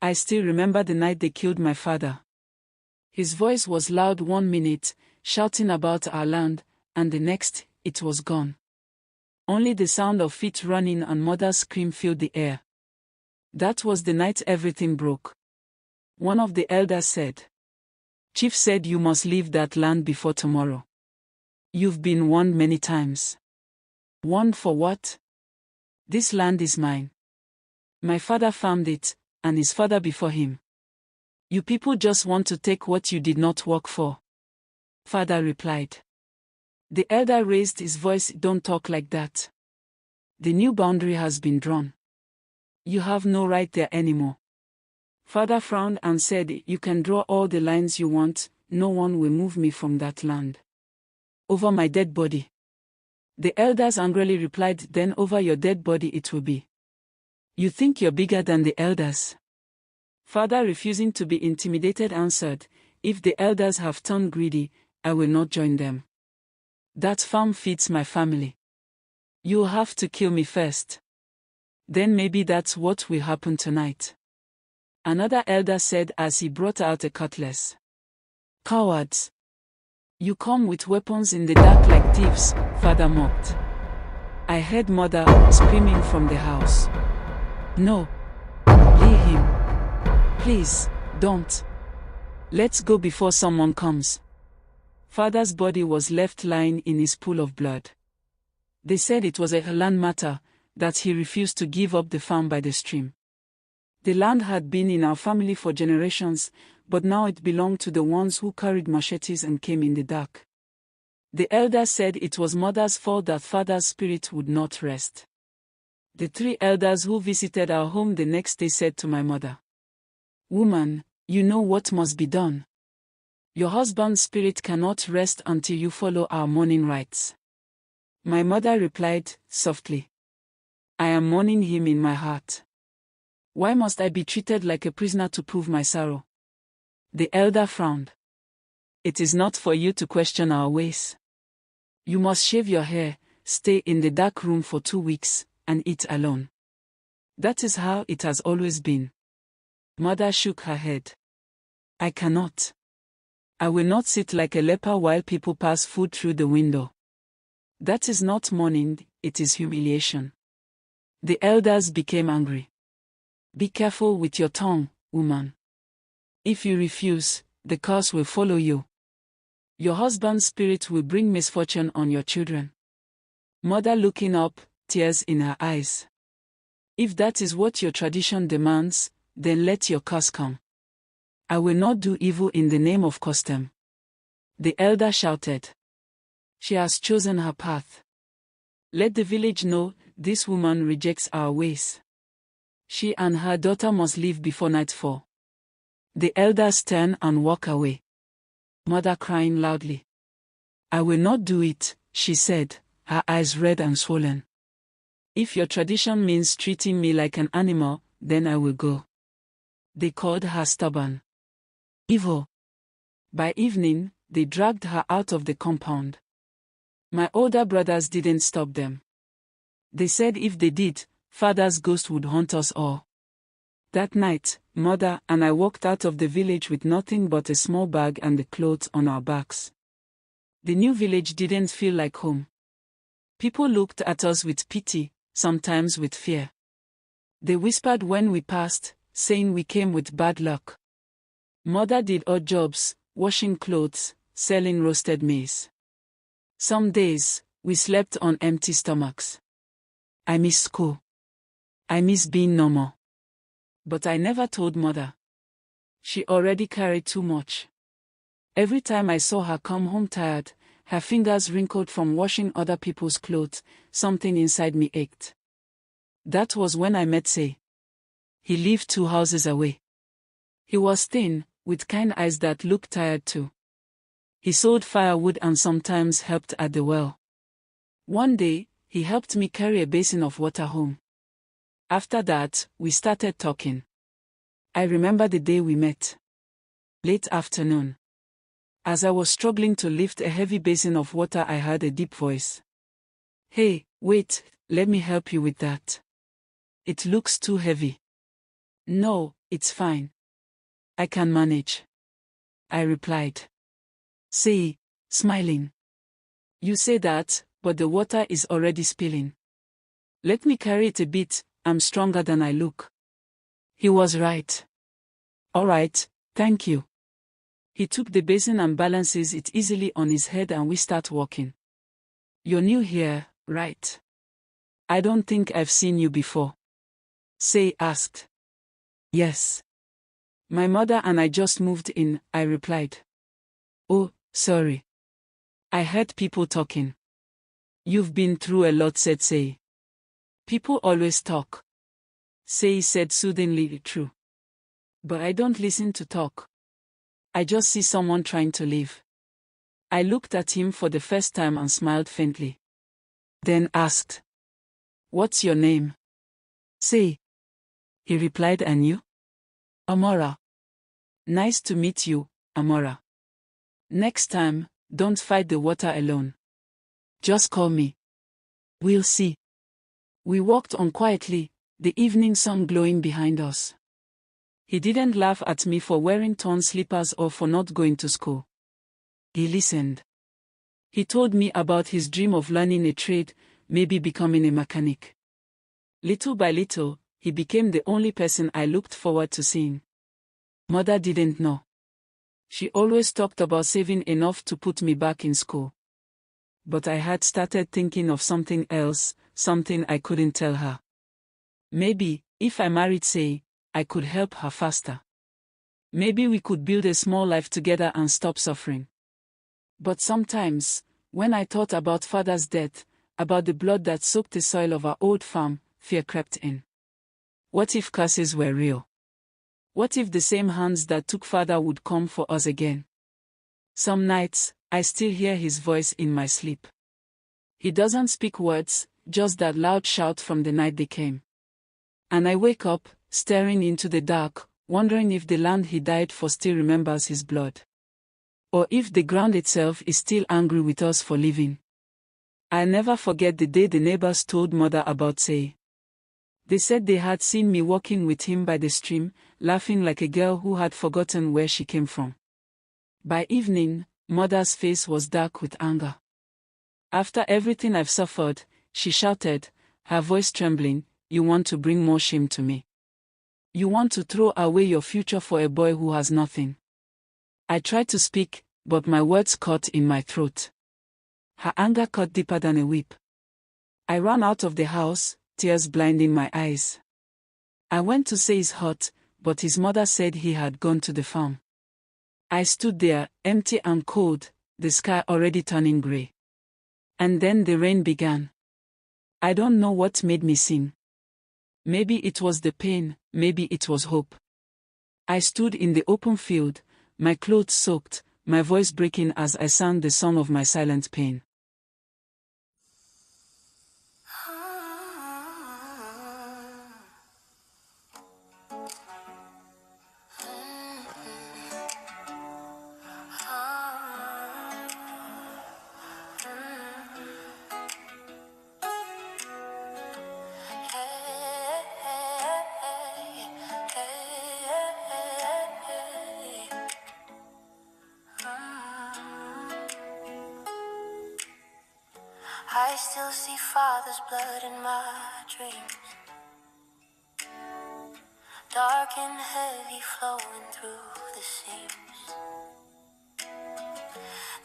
I still remember the night they killed my father. His voice was loud 1 minute, shouting about our land, and the next, it was gone. Only the sound of feet running and mother's scream filled the air. That was the night everything broke. One of the elders said, "Chief said you must leave that land before tomorrow. You've been warned many times." "Warned for what?" "This land is mine. My father farmed it, and his father before him. You people just want to take what you did not work for." Father replied. The elder raised his voice, "Don't talk like that. The new boundary has been drawn. You have no right there anymore." Father frowned and said, "You can draw all the lines you want, no one will move me from that land. Over my dead body." The elders angrily replied, "Then over your dead body it will be. You think you're bigger than the elders?" Father, refusing to be intimidated, answered, "If the elders have turned greedy, I will not join them. That farm feeds my family. You'll have to kill me first. Then maybe that's what will happen tonight." Another elder said as he brought out a cutlass. "Cowards! You come with weapons in the dark like thieves," Father mocked. I heard mother screaming from the house. "No! Leave him. Please, don't. Let's go before someone comes." Father's body was left lying in his pool of blood. They said it was a land matter, that he refused to give up the farm by the stream. The land had been in our family for generations, but now it belonged to the ones who carried machetes and came in the dark. The elders said it was mother's fault that father's spirit would not rest. The 3 elders who visited our home the next day said to my mother, "Woman, you know what must be done. Your husband's spirit cannot rest until you follow our mourning rites." My mother replied, softly, "I am mourning him in my heart. Why must I be treated like a prisoner to prove my sorrow?" The elder frowned. "It is not for you to question our ways. You must shave your hair, stay in the dark room for 2 weeks, and eat alone. That is how it has always been." Mother shook her head. "I cannot. I will not sit like a leper while people pass food through the window. That is not mourning, it is humiliation." The elders became angry. "Be careful with your tongue, woman. If you refuse, the curse will follow you. Your husband's spirit will bring misfortune on your children." Mother looking up, tears in her eyes. "If that is what your tradition demands, then let your curse come. I will not do evil in the name of custom." The elder shouted. "She has chosen her path. Let the village know, this woman rejects our ways. She and her daughter must leave before nightfall." The elders turn and walk away. Mother crying loudly. "I will not do it," she said, her eyes red and swollen. "If your tradition means treating me like an animal, then I will go." They called her stubborn. Evil. By evening, they dragged her out of the compound. My older brothers didn't stop them. They said if they did, father's ghost would haunt us all. That night, mother and I walked out of the village with nothing but a small bag and the clothes on our backs. The new village didn't feel like home. People looked at us with pity, sometimes with fear. They whispered when we passed, saying we came with bad luck. Mother did odd jobs, washing clothes, selling roasted maize. Some days, we slept on empty stomachs. I miss school. I miss being normal. But I never told mother. She already carried too much. Every time I saw her come home tired, her fingers wrinkled from washing other people's clothes, something inside me ached. That was when I met Say. He lived 2 houses away. He was thin, with kind eyes that looked tired too. He sold firewood and sometimes helped at the well. One day, he helped me carry a basin of water home. After that, we started talking. I remember the day we met. Late afternoon. As I was struggling to lift a heavy basin of water, I heard a deep voice. "Hey, wait, let me help you with that. It looks too heavy." "No, It's fine. I can manage, I replied. Say, smiling. You say that, but the water is already spilling. Let me carry it a bit, I'm stronger than I look. He was right. All right, thank you. He took the basin and balances it easily on his head and we start walking. You're new here, right? I don't think I've seen you before. Say asked. Yes. My mother and I just moved in, I replied. Oh, sorry. I heard people talking. You've been through a lot, said Say. People always talk. Say said soothingly, true. But I don't listen to talk. I just see someone trying to leave. I looked at him for the first time and smiled faintly. Then asked. What's your name? Say. He replied, and you? Amora. Nice to meet you, Amora. Next time, don't fight the water alone. Just call me. We'll see. We walked on quietly, the evening sun glowing behind us. He didn't laugh at me for wearing torn slippers or for not going to school. He listened. He told me about his dream of learning a trade, maybe becoming a mechanic. Little by little, he became the only person I looked forward to seeing. Mother didn't know. She always talked about saving enough to put me back in school. But I had started thinking of something else, something I couldn't tell her. Maybe, if I married Say, I could help her faster. Maybe we could build a small life together and stop suffering. But sometimes, when I thought about Father's death, about the blood that soaked the soil of our old farm, fear crept in. What if curses were real? What if the same hands that took Father would come for us again? Some nights, I still hear his voice in my sleep. He doesn't speak words, just that loud shout from the night they came. And I wake up, staring into the dark, wondering if the land he died for still remembers his blood. Or if the ground itself is still angry with us for living. I'll never forget the day the neighbors told Mother about Say. They said they had seen me walking with him by the stream, laughing like a girl who had forgotten where she came from. By evening, Mother's face was dark with anger. After everything I've suffered, she shouted, her voice trembling, you want to bring more shame to me. You want to throw away your future for a boy who has nothing. I tried to speak, but my words caught in my throat. Her anger cut deeper than a whip. I ran out of the house, tears blinding my eyes. I went to say his hut, but his mother said he had gone to the farm. I stood there, empty and cold, the sky already turning gray. And then the rain began. I don't know what made me sing. Maybe it was the pain, maybe it was hope. I stood in the open field, my clothes soaked, my voice breaking as I sang the song of my silent pain. I still see Father's blood in my dreams, dark and heavy flowing through the seams.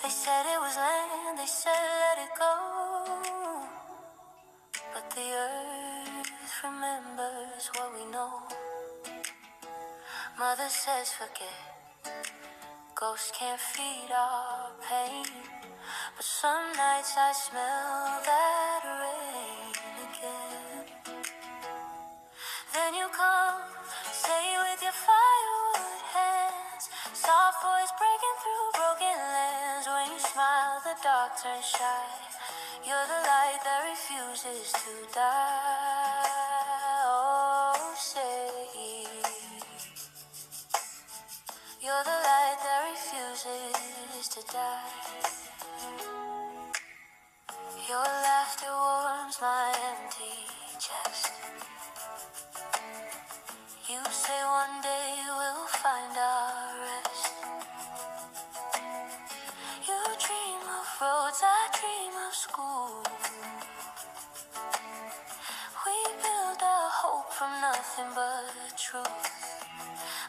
They said it was land, they said let it go, but the earth remembers what we know. Mother says forget, ghosts can't feed our pain, but some nights I smell that rain again. Then you come, say with your firewood hands, soft voice breaking through broken lands. When you smile, the dark turns shy. You're the light that refuses to die. Oh, say, you're the light that refuses to die. Your laughter warms my empty chest. You say one day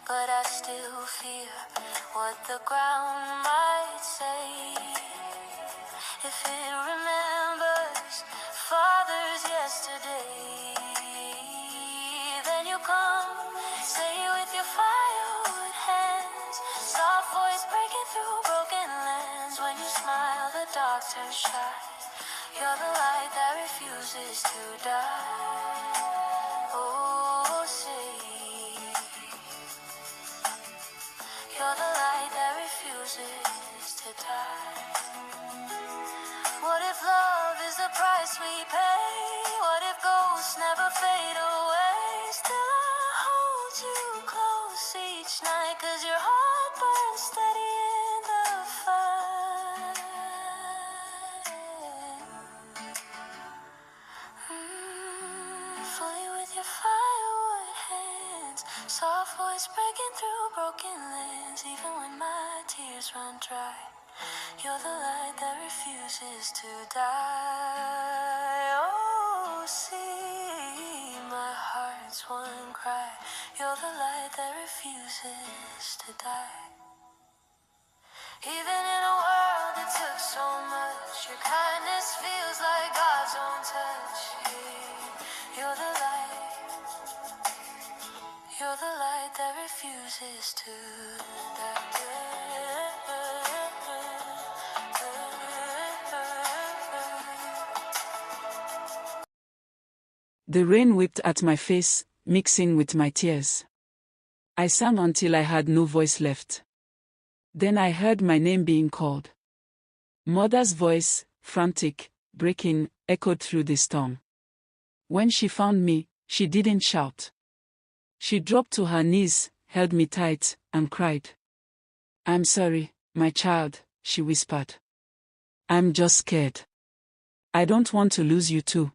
but I still fear what the ground might say. If it remembers fathers yesterday, then you come, say with your firewood hands, soft voice breaking through broken lands. When you smile, the dark turns shy. You're the light that refuses to die. Oh, say, you're the light that refuses to die. What if love is the price we pay? What if ghosts never fade away? Still I hold you close each night, 'cause your heart burns steady in the fire. Fully with your firewood hands, soft voice breaking through broken lands. Even when my tears run dry, you're the light that refuses to die. Oh, see my heart's one cry. You're the light that refuses to die. Even in a world that took so much, your kindness feels like God's own touch. You're the light, you're the light that refuses to die. The rain whipped at my face, mixing with my tears. I sang until I had no voice left. Then I heard my name being called. Mother's voice, frantic, breaking, echoed through the storm. When she found me, she didn't shout. She dropped to her knees, held me tight, and cried. "I'm sorry, my child," she whispered. "I'm just scared. I don't want to lose you too."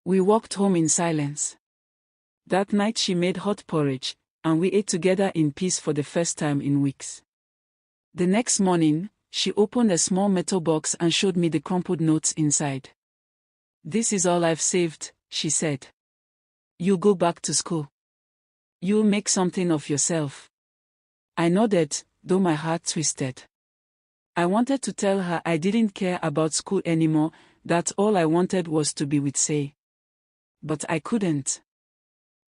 We walked home in silence. That night she made hot porridge, and we ate together in peace for the first time in weeks. The next morning, she opened a small metal box and showed me the crumpled notes inside. "This is all I've saved," she said. "You go back to school. You'll make something of yourself." I nodded, though my heart twisted. I wanted to tell her I didn't care about school anymore, that all I wanted was to be with Say. But I couldn't.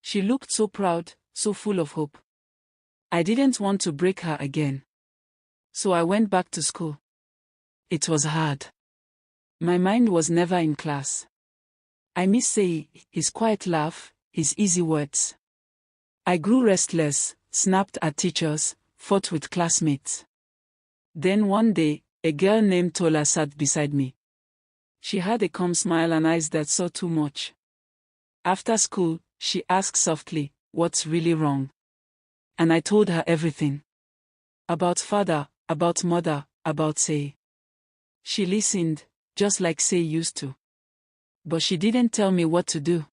She looked so proud, so full of hope. I didn't want to break her again. So I went back to school. It was hard. My mind was never in class. I miss Say, his quiet laugh, his easy words. I grew restless, snapped at teachers, fought with classmates. Then one day, a girl named Tola sat beside me. She had a calm smile and eyes that saw too much. After school, she asked softly, "What's really wrong?" And I told her everything. About father, about mother, about Say. She listened, just like Say used to. But she didn't tell me what to do.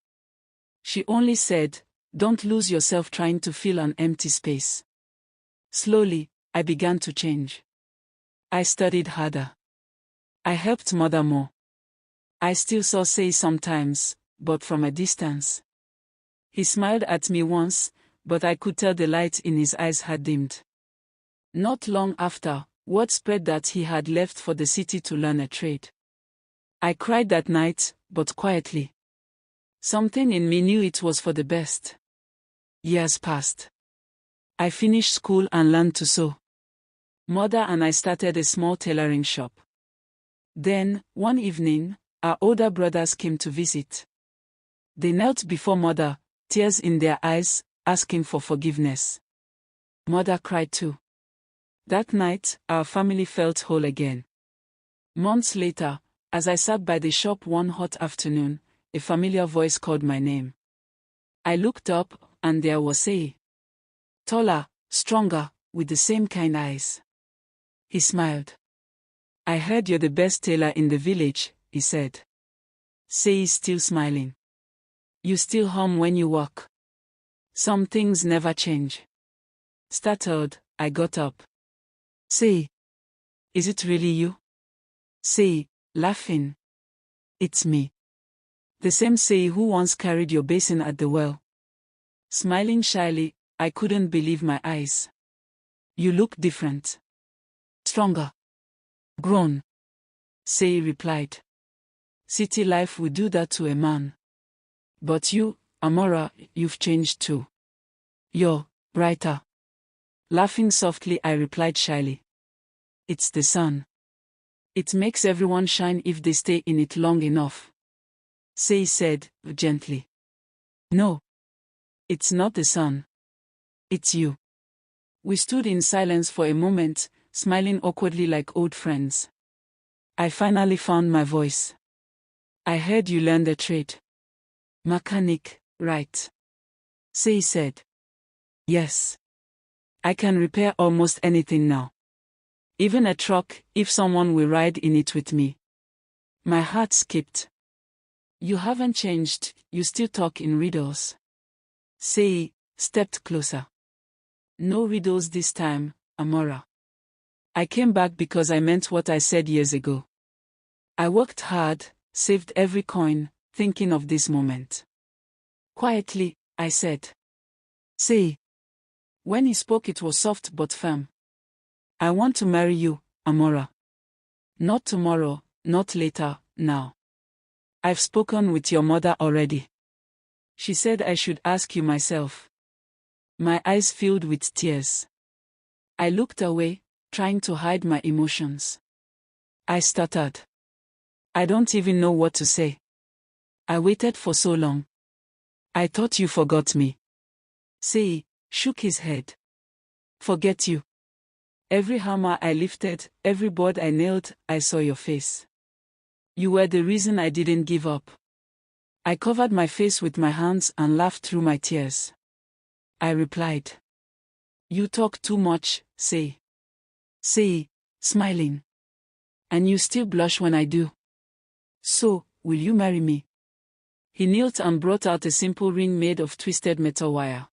She only said, "Don't lose yourself trying to fill an empty space." Slowly, I began to change. I studied harder. I helped mother more. I still saw Say sometimes, but from a distance. He smiled at me once, but I could tell the light in his eyes had dimmed. Not long after, word spread that he had left for the city to learn a trade. I cried that night, but quietly. Something in me knew it was for the best. Years passed. I finished school and learned to sew. Mother and I started a small tailoring shop. Then, one evening, our older brothers came to visit. They knelt before Mother, tears in their eyes, asking for forgiveness. Mother cried too. That night, our family felt whole again. Months later, as I sat by the shop one hot afternoon, a familiar voice called my name. I looked up, and there was Say. Taller, stronger, with the same kind eyes. He smiled. "I heard you're the best tailor in the village," he said. Say is still smiling. "You still hum when you walk. Some things never change." Startled, I got up. "Say, is it really you?" Say, laughing. "It's me. The same Say who once carried your basin at the well." Smiling shyly, I couldn't believe my eyes. You look different. Stronger. Grown. Sei replied. City life would do that to a man. But you, Amora, you've changed too. You're brighter. Laughing softly, I replied shyly. It's the sun. It makes everyone shine if they stay in it long enough. Sei said, gently. No. It's not the sun. It's you. We stood in silence for a moment, smiling awkwardly like old friends. I finally found my voice. I heard you learned a trade. Mechanic, right? Sei said. Yes. I can repair almost anything now. Even a truck, if someone will ride in it with me. My heart skipped. You haven't changed, you still talk in riddles. Sei stepped closer. No riddles this time, Amora. I came back because I meant what I said years ago. I worked hard, saved every coin, thinking of this moment. Quietly, I said. Sei. When he spoke it was soft but firm. I want to marry you, Amora. Not tomorrow, not later, now. I've spoken with your mother already. She said I should ask you myself. My eyes filled with tears. I looked away, trying to hide my emotions. I stuttered. I don't even know what to say. I waited for so long. I thought you forgot me. Sei shook his head. Forget you. Every hammer I lifted, every board I nailed, I saw your face. You were the reason I didn't give up. I covered my face with my hands and laughed through my tears. I replied. You talk too much, Sei. Sei, smiling. And you still blush when I do. So, will you marry me? He knelt and brought out a simple ring made of twisted metal wire.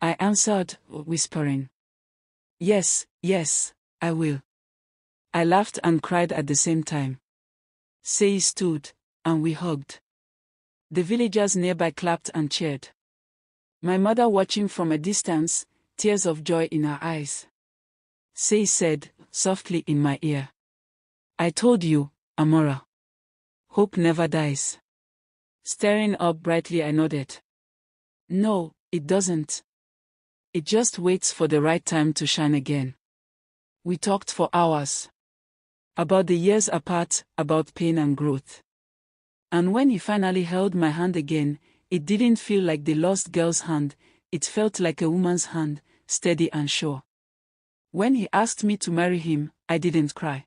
I answered, whispering. Yes, yes, I will. I laughed and cried at the same time. Sei stood, and we hugged. The villagers nearby clapped and cheered. My mother watching from a distance, tears of joy in her eyes. Sei said, softly in my ear. I told you, Amora. Hope never dies. Staring up brightly, I nodded. No, it doesn't. It just waits for the right time to shine again. We talked for hours. About the years apart, about pain and growth. And when he finally held my hand again, it didn't feel like the lost girl's hand, it felt like a woman's hand, steady and sure. When he asked me to marry him, I didn't cry.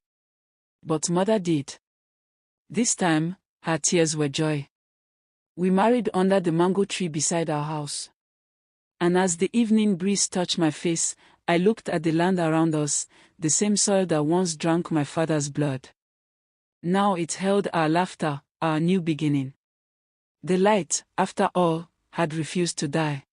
But Mother did. This time, her tears were joy. We married under the mango tree beside our house. And as the evening breeze touched my face, I looked at the land around us, the same soil that once drank my father's blood. Now it held our laughter, our new beginning. The light, after all, had refused to die.